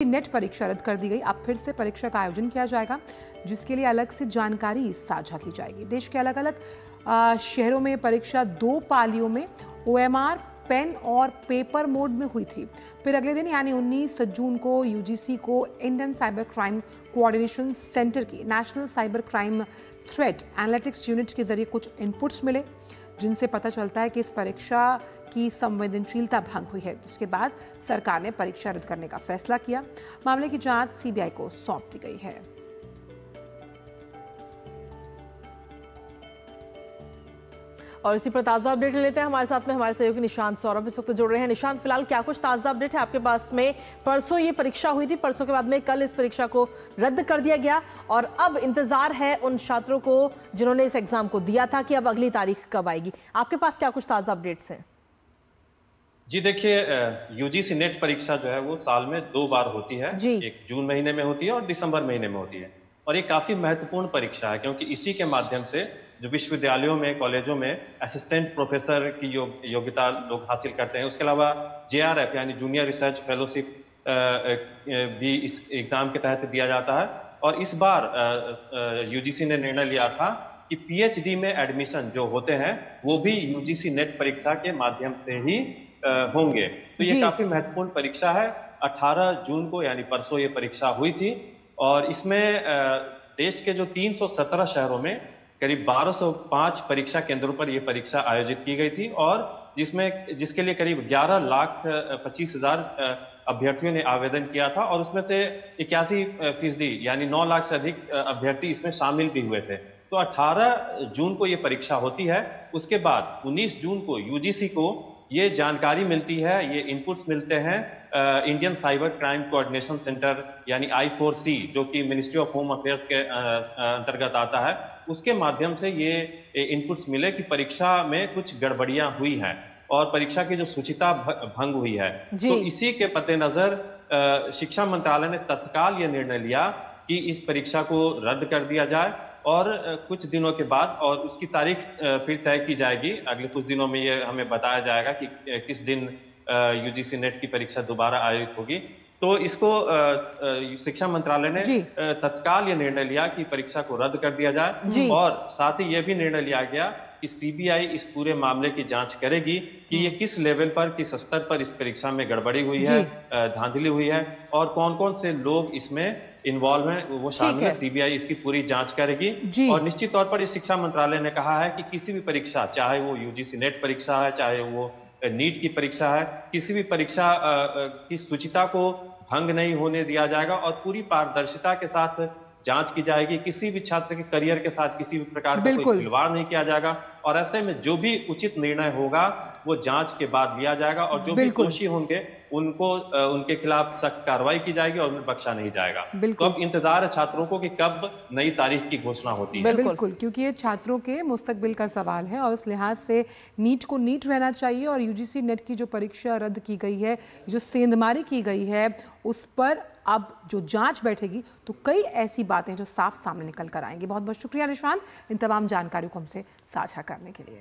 Net परीक्षा रद्द कर दी गई। अब फिर से परीक्षा का आयोजन किया जाएगा, जिसके लिए अलग से जानकारी साझा की जाएगी। देश के अलग अलग शहरों में परीक्षा 2 पालियों में OMR, पेन और पेपर मोड में हुई थी। फिर अगले दिन यानी 19 जून को UGC को Indian cyber crime coordination centre की national cyber crime threat analytics unit के जरिए कुछ इनपुट्स मिले, जिनसे पता चलता है कि इस परीक्षा की संवेदनशीलता भंग हुई है। जिसके बाद सरकार ने परीक्षा रद्द करने का फैसला किया। मामले की जांच CBI को सौंप दी गई है। और इसी पर ताज़ा अपडेट लेते हैं। हमारे साथ में हमारे सहयोगी निशांत सौरभ इस वक्त जुड़ रहे हैं। निशांत, फिलहाल क्या कुछ ताज़ा अपडेट है आपके पास में? परसों ये परीक्षा हुई थी, परसों के बाद में कल इस परीक्षा को रद्द कर दिया गया और अब इंतजार है उन छात्रों को जिन्होंने इस एग्जाम को दिया था कि अब अगली तारीख कब आएगी। आपके पास क्या कुछ ताज़ा अपडेट्स हैं? जी देखिए, UGC नेट परीक्षा जो है वो साल में 2 बार होती है। एक जून महीने में होती है और दिसंबर महीने में होती है। और ये काफ़ी महत्वपूर्ण परीक्षा है, क्योंकि इसी के माध्यम से जो विश्वविद्यालयों में, कॉलेजों में असिस्टेंट प्रोफेसर की योग्यता लोग हासिल करते हैं। उसके अलावा JRF यानी जूनियर रिसर्च फेलोशिप भी इस एग्ज़ाम के तहत दिया जाता है। और इस बार UGC ने निर्णय लिया था कि PhD में एडमिशन जो होते हैं वो भी UGC नेट परीक्षा के माध्यम से ही होंगे। तो ये काफी महत्वपूर्ण परीक्षा है। 18 जून को यानी परसों ये परीक्षा हुई थी और इसमें देश के जो 317 शहरों में करीब 1205 परीक्षा केंद्रों पर यह परीक्षा आयोजित की गई थी और जिसके लिए करीब 11,25,000 अभ्यर्थियों ने आवेदन किया था और उसमें से 81% यानी 9 लाख से अधिक अभ्यर्थी इसमें शामिल भी हुए थे। तो 18 जून को ये परीक्षा होती है। उसके बाद 19 जून को UGC को ये जानकारी मिलती है, ये इनपुट्स मिलते हैं Indian cyber crime coordination centre यानी I4C, जो कि मिनिस्ट्री ऑफ होम अफेयर्स के अंतर्गत आता है। उसके माध्यम से ये इनपुट्स मिले कि परीक्षा में कुछ गड़बड़ियां हुई हैं और परीक्षा की जो शुचिता भंग हुई है। तो इसी के मद्देनजर शिक्षा मंत्रालय ने तत्काल ये निर्णय लिया कि इस परीक्षा को रद्द कर दिया जाए और कुछ दिनों के बाद और उसकी तारीख फिर तय की जाएगी। अगले कुछ दिनों में ये हमें बताया जाएगा कि किस दिन UGC नेट की परीक्षा दोबारा आयोजित होगी। तो इसको शिक्षा मंत्रालय ने तत्काल ये निर्णय लिया कि परीक्षा को रद्द कर दिया जाए और साथ ही ये भी निर्णय लिया गया कि CBI इस पूरे मामले की जांच करेगी कि ये किस लेवल पर, किस स्तर पर इस परीक्षा में गड़बड़ी हुई है, धांधली हुई है और कौन-कौन से लोग इसमें इन्वॉल्व हैं, वो शामिल है। CBI इसकी पूरी जांच करेगी और निश्चित तौर पर इस शिक्षा मंत्रालय ने कहा है कि किसी भी परीक्षा, चाहे वो UGC नेट परीक्षा है, चाहे वो नीट की परीक्षा है, किसी भी परीक्षा की शुचिता को भंग नहीं होने दिया जाएगा और पूरी पारदर्शिता के साथ जांच की जाएगी। किसी भी छात्र के करियर के साथ किसी भी प्रकार का कोई खिलवाड़ नहीं किया जाएगा और ऐसे में जो भी उचित निर्णय होगा वो जांच के बाद लिया जाएगा और जो भी दोषी होंगे उनको उनके खिलाफ सख्त कार्रवाई की जाएगी और उन्हें बख्शा नहीं जाएगा। तो अब इंतजार है छात्रों को कि कब नई तारीख की घोषणा होती है। बिल्कुल, क्योंकि ये छात्रों के मुस्तकबिल का सवाल है और इस लिहाज से नीट को नीट रहना चाहिए और UGC नेट की जो परीक्षा रद्द की गई है, जो सेंधमारी की गई है, उस पर अब जो जांच बैठेगी तो कई ऐसी बातें जो साफ सामने निकल कर आएंगी। बहुत बहुत शुक्रिया निशांत, इन तमाम जानकारियों को हमसे साझा करने के लिए।